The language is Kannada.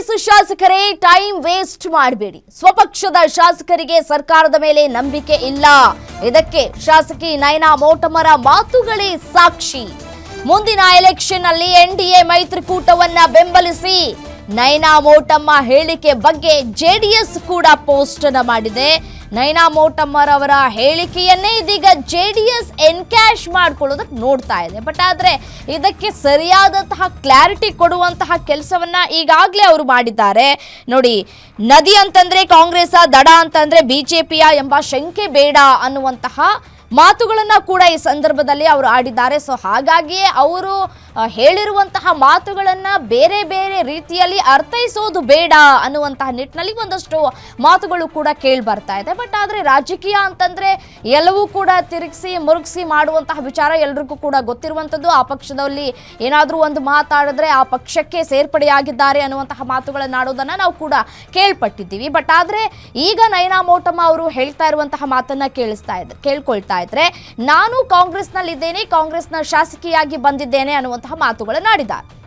ಕಾಂಗ್ರೆಸ್ ಶಾಸಕರೇ ಟೈಮ್ ವೇಸ್ಟ್ ಮಾಡಬೇಡಿ. ಸ್ವಪಕ್ಷದ ಶಾಸಕರಿಗೆ ಸರ್ಕಾರದ ಮೇಲೆ ನಂಬಿಕೆ ಇಲ್ಲ. ಇದಕ್ಕೆ ಶಾಸಕಿ ನಯನಾ ಮೋಟಮ್ಮರ ಮಾತುಗಳೇ ಸಾಕ್ಷಿ. ಮುಂದಿನ ಎಲೆಕ್ಷನ್ ಅಲ್ಲಿ ಎನ್ಡಿಎ ಮೈತ್ರಿಕೂಟವನ್ನ ಬೆಂಬಲಿಸಿ ನಯನಾ ಮೋಟಮ್ಮ ಹೇಳಿಕೆ ಬಗ್ಗೆ ಜೆಡಿಎಸ್ ಕೂಡ ಪೋಸ್ಟ್ ಅನ್ನು ಮಾಡಿದೆ. ನಯನಾ ಮೋಟಮ್ಮರವರ ಹೇಳಿಕೆಯನ್ನೇ ಇದೀಗ ಜೆಡಿಎಸ್ ಎನ್ಕ್ಯಾಶ್ ಮಾಡ್ಕೊಳ್ಳೋದಕ್ಕೆ ನೋಡ್ತಾ ಇದೆ. ಬಟ್ ಆದ್ರೆ ಇದಕ್ಕೆ ಸರಿಯಾದಂತಹ ಕ್ಲಾರಿಟಿ ಕೊಡುವಂತಹ ಕೆಲಸವನ್ನ ಈಗಾಗಲೇ ಅವರು ಮಾಡಿದ್ದಾರೆ. ನೋಡಿ, ನದಿ ಅಂತಂದ್ರೆ ಕಾಂಗ್ರೆಸ್, ದಡ ಅಂತಂದ್ರೆ ಬಿಜೆಪಿಯ ಎಂಬ ಶಂಕೆ ಬೇಡ ಅನ್ನುವಂತಹ ಮಾತುಗಳನ್ನ ಕೂಡ ಈ ಸಂದರ್ಭದಲ್ಲಿ ಅವರು ಆಡಿದ್ದಾರೆ. ಸೊ ಹಾಗಾಗಿಯೇ ಅವರು ಹೇಳಿರುವಂತಹ ಮಾತುಗಳನ್ನ ಬೇರೆ ಬೇರೆ ರೀತಿಯಲ್ಲಿ ಅರ್ಥೈಸೋದು ಬೇಡ ಅನ್ನುವಂತಹ ನಿಟ್ಟಿನಲ್ಲಿ ಒಂದಷ್ಟು ಮಾತುಗಳು ಕೂಡ ಕೇಳಿ ಬರ್ತಾ ಇದೆ. ಬಟ್ ಆದ್ರೆ ರಾಜಕೀಯ ಅಂತಂದ್ರೆ ಎಲ್ಲವೂ ಕೂಡ ತಿರುಗಿಸಿ ಮುರುಗಿಸಿ ಮಾಡುವಂತಹ ವಿಚಾರ ಎಲ್ರಿಗೂ ಕೂಡ ಗೊತ್ತಿರುವಂಥದ್ದು. ಆ ಪಕ್ಷದಲ್ಲಿ ಏನಾದರೂ ಒಂದು ಮಾತಾಡಿದ್ರೆ ಆ ಪಕ್ಷಕ್ಕೆ ಸೇರ್ಪಡೆಯಾಗಿದ್ದಾರೆ ಅನ್ನುವಂತಹ ಮಾತುಗಳನ್ನ ಆಡೋದನ್ನ ನಾವು ಕೂಡ ಕೇಳ್ಪಟ್ಟಿದ್ದೀವಿ. ಬಟ್ ಆದ್ರೆ ಈಗ ನಯನಾ ಮೋಟಮ್ಮ ಅವರು ಹೇಳ್ತಾ ಇರುವಂತಹ ಮಾತನ್ನ ಕೇಳ್ಕೊಳ್ತಾ ಇದ್ರೆ, ನಾನು ಕಾಂಗ್ರೆಸ್ನಲ್ಲಿದ್ದೇನೆ, ಕಾಂಗ್ರೆಸ್ನ ಶಾಸಕಿಯಾಗಿ ಬಂದಿದ್ದೇನೆ ಅನ್ನುವಂತಹ ಮಾತುಗಳನ್ನ ಆಡಿದ್ದಾರೆ.